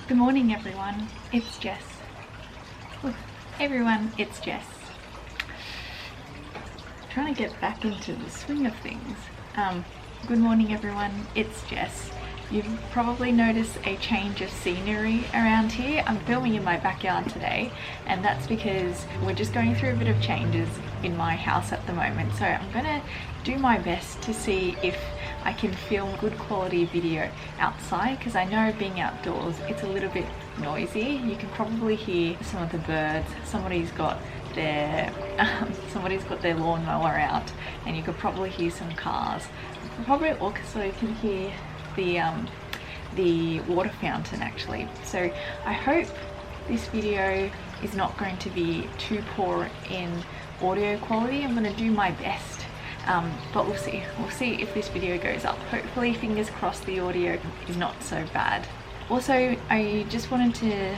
Good morning everyone, it's Jess. Ooh, everyone, it's Jess. Trying to get back into the swing of things. Good morning everyone, it's Jess. You've probably noticed a change of scenery around here. I'm filming in my backyard today, and that's because we're just going through a bit of changes in my house at the moment. So I'm gonna do my best to see if I can film good quality video outside, because I know being outdoors it's a little bit noisy. You can probably hear some of the birds. Somebody's got their lawnmower out, and you could probably hear some cars. You probably also can hear the water fountain actually. So I hope this video is not going to be too poor in audio quality. I'm going to do my best, but we'll see if this video goes up. Hopefully, fingers crossed, the audio is not so bad. Also, I just wanted to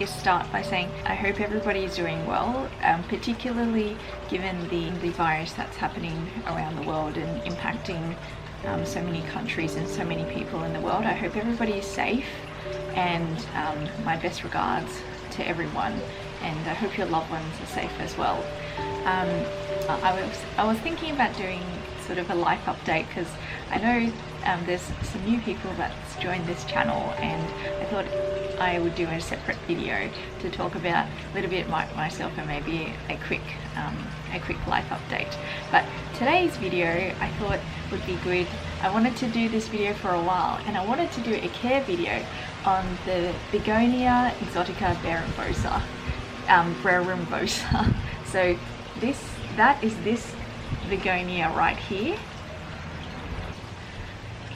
start by saying I hope everybody is doing well, particularly given the virus that's happening around the world and impacting so many countries and so many people in the world. I hope everybody is safe, and my best regards to everyone, and I hope your loved ones are safe as well. I was thinking about doing sort of a life update, because I know there's some new people that's joined this channel, and I thought I would do a separate video to talk about a little bit myself and maybe a quick life update. But today's video I thought would be good. I wanted to do this video for a while, and I wanted to do a care video on the Begonia Exotica Brevirimosa. So that is this begonia right here.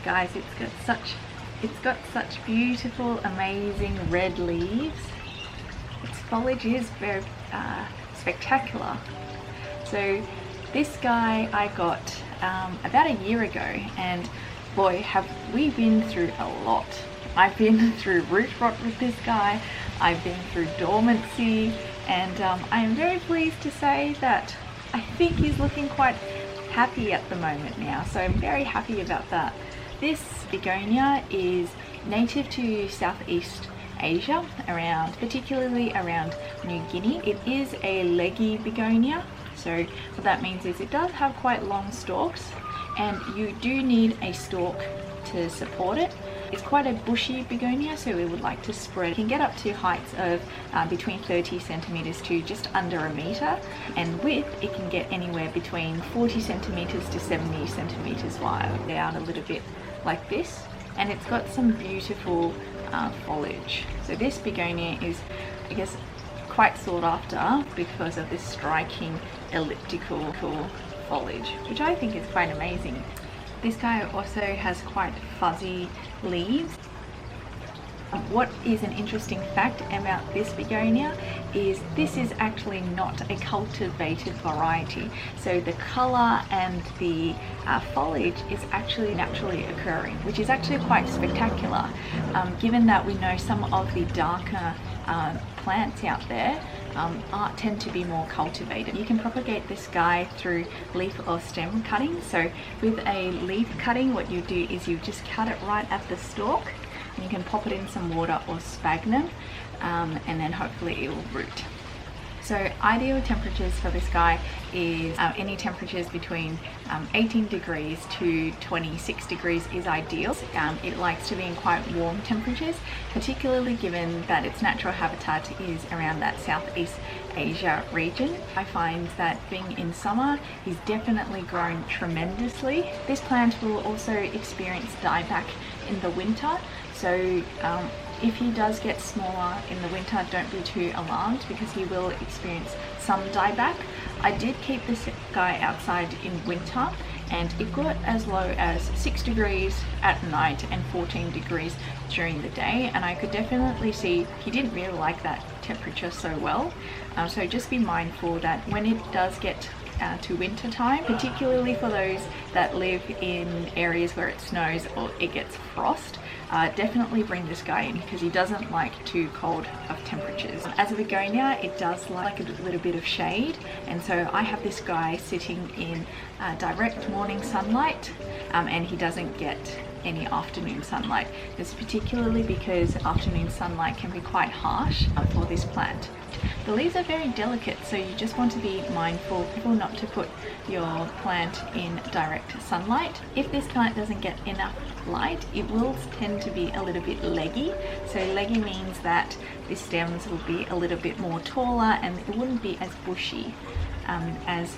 Guys, it's got such beautiful, amazing red leaves. Its foliage is very spectacular. So this guy I got about a year ago, and boy, have we been through a lot. I've been through root rot with this guy, I've been through dormancy, and I am very pleased to say that I think he's looking quite happy at the moment now, so I'm very happy about that. This begonia is native to Southeast Asia, particularly around New Guinea. It is a leggy begonia, so what that means is it does have quite long stalks, and you do need a stalk to support it. It's quite a bushy begonia, so we would like to spread. It can get up to heights of between 30 centimeters to just under a meter, and width it can get anywhere between 40 centimeters to 70 centimeters wide, down a little bit like this. And it's got some beautiful foliage. So this begonia is, I guess, quite sought after because of this striking elliptical foliage, which I think is quite amazing. This guy also has quite fuzzy leaves. What is an interesting fact about this begonia is this is actually not a cultivated variety. So the color and the foliage is actually naturally occurring, which is actually quite spectacular, given that we know some of the darker plants out there tend to be more cultivated. You can propagate this guy through leaf or stem cutting. So with a leaf cutting, what you do is you just cut it right at the stalk, and you can pop it in some water or sphagnum, and then hopefully it will root. So ideal temperatures for this guy is any temperatures between 18 degrees to 26 degrees is ideal. It likes to be in quite warm temperatures, particularly given that its natural habitat is around that Southeast Asia region. I find that being in summer, he's definitely grown tremendously. This plant will also experience dieback in the winter, so if he does get smaller in the winter, don't be too alarmed, because he will experience some dieback. I did keep this guy outside in winter, and it got as low as 6 degrees at night and 14 degrees during the day, and I could definitely see he didn't really like that temperature so well. So just be mindful that when it does get to winter time, particularly for those that live in areas where it snows or it gets frost, definitely bring this guy in, because he doesn't like too cold of temperatures. As a begonia, it does like a little bit of shade, and so I have this guy sitting in direct morning sunlight, and he doesn't get any afternoon sunlight. This is particularly because afternoon sunlight can be quite harsh for this plant. The leaves are very delicate, so you just want to be mindful not to put your plant in direct sunlight. If this plant doesn't get enough light, it will tend to be a little bit leggy. So leggy means that the stems will be a little bit more taller and it wouldn't be as bushy as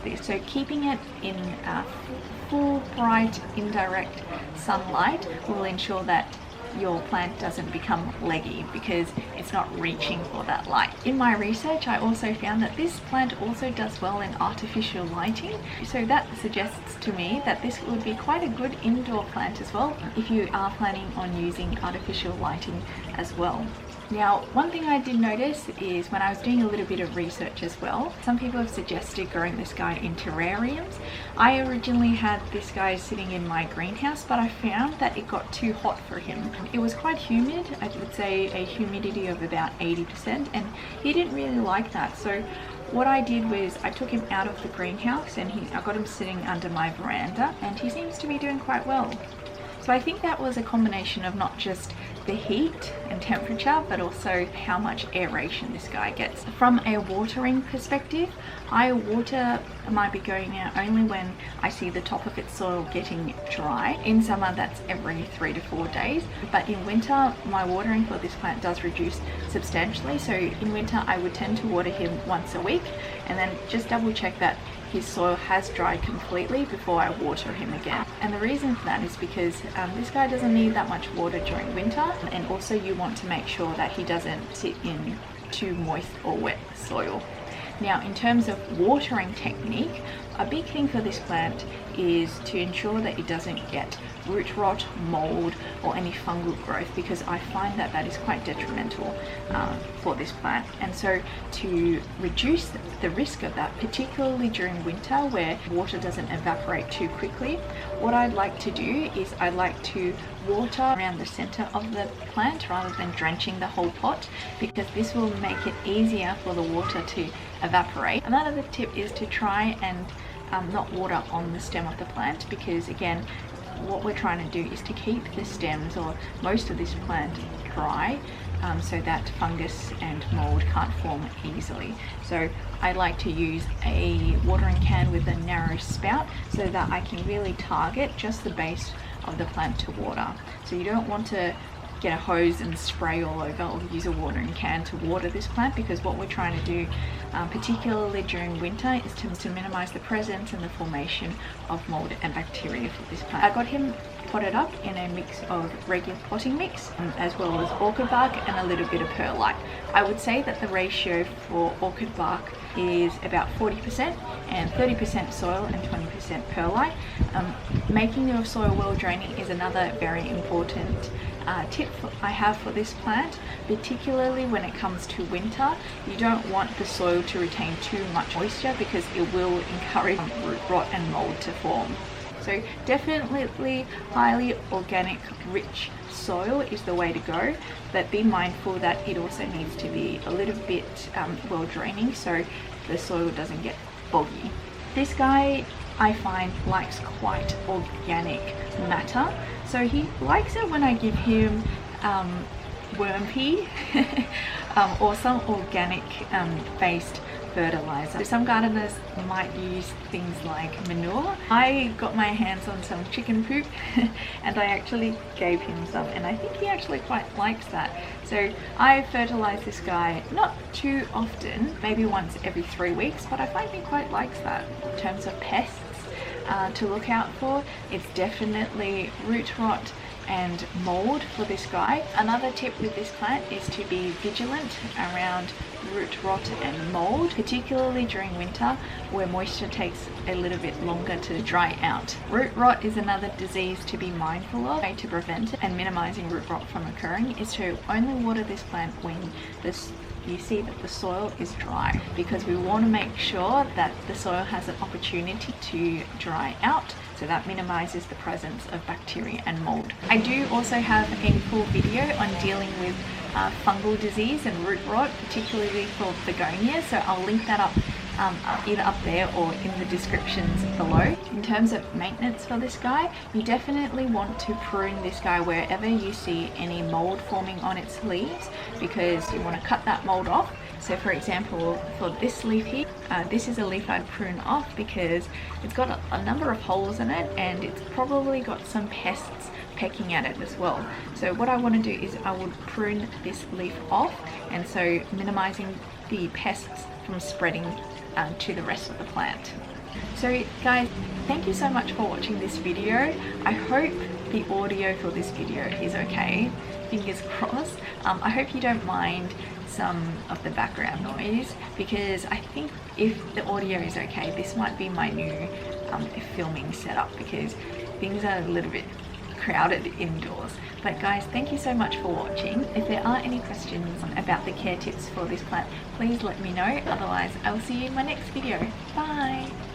this. So keeping it in full, bright, indirect sunlight will ensure that your plant doesn't become leggy because it's not reaching for that light. In my research, I also found that this plant also does well in artificial lighting, so that suggests to me that this would be quite a good indoor plant as well if you are planning on using artificial lighting as well. Now, one thing I did notice is when I was doing a little bit of research as well, some people have suggested growing this guy in terrariums. I originally had this guy sitting in my greenhouse, but I found that it got too hot for him. It was quite humid, I would say a humidity of about 80%, and he didn't really like that. So what I did was I took him out of the greenhouse and I got him sitting under my veranda, and he seems to be doing quite well. So I think that was a combination of not just the heat and temperature, but also how much aeration this guy gets. From a watering perspective, I water my begonia only when I see the top of its soil getting dry. In summer, that's every 3 to 4 days, but in winter, my watering for this plant does reduce substantially. So in winter, I would tend to water him once a week and then just double check that his soil has dried completely before I water him again. And the reason for that is because this guy doesn't need that much water during winter, and also you want to make sure that he doesn't sit in too moist or wet soil. Now, in terms of watering technique, a big thing for this plant is to ensure that it doesn't get root rot, mould, or any fungal growth, because I find that that is quite detrimental for this plant. And so to reduce the risk of that, particularly during winter where water doesn't evaporate too quickly, what I'd like to do is I'd like to water around the center of the plant rather than drenching the whole pot, because this will make it easier for the water to evaporate. Another tip is to try and not water on the stem of the plant, because again, what we're trying to do is to keep the stems or most of this plant dry, so that fungus and mold can't form easily. So I like to use a watering can with a narrow spout so that I can really target just the base of the plant to water. So you don't want to get a hose and spray all over, or use a watering can to water this plant, because what we're trying to do, particularly during winter, is to minimize the presence and the formation of mold and bacteria for this plant. I got him potted up in a mix of regular potting mix as well as orchid bark and a little bit of perlite. I would say that the ratio for orchid bark is about 40% and 30% soil and 20% perlite. Making your soil well draining is another very important tip I have for this plant, particularly when it comes to winter. You don't want the soil to retain too much moisture because it will encourage root rot and mold to form. So definitely highly organic, rich soil is the way to go, but be mindful that it also needs to be a little bit well draining so the soil doesn't get boggy. This guy, I find, likes quite organic matter, so he likes it when I give him worm pea or some organic based fertilizer. Some gardeners might use things like manure. I got my hands on some chicken poop and I actually gave him some, and I think he actually quite likes that. So I fertilize this guy not too often, maybe once every 3 weeks, but I find he quite likes that. In terms of pests to look out for, it's definitely root rot and mold for this guy. Another tip with this plant is to be vigilant around root rot and mold, particularly during winter where moisture takes a little bit longer to dry out. Root rot is another disease to be mindful of. To prevent it and minimizing root rot from occurring is to only water this plant when you see that the soil is dry, because we want to make sure that the soil has an opportunity to dry out, so that minimizes the presence of bacteria and mold. I do also have a full video on dealing with fungal disease and root rot, particularly for begonia, so I'll link that up either up there or in the descriptions below. In terms of maintenance for this guy, you definitely want to prune this guy wherever you see any mold forming on its leaves, because you want to cut that mold off. So for example, for this leaf here, this is a leaf I'd prune off because it's got a number of holes in it and it's probably got some pests pecking at it as well. So what I want to do is I would prune this leaf off, and so minimizing the pests from spreading to the rest of the plant. So guys, thank you so much for watching this video. I hope the audio for this video is okay, fingers crossed. I hope you don't mind some of the background noise, because I think if the audio is okay, this might be my new filming setup, because things are a little bit crowded indoors. But guys, thank you so much for watching. If there are any questions about the care tips for this plant, please let me know. Otherwise, I will see you in my next video. Bye!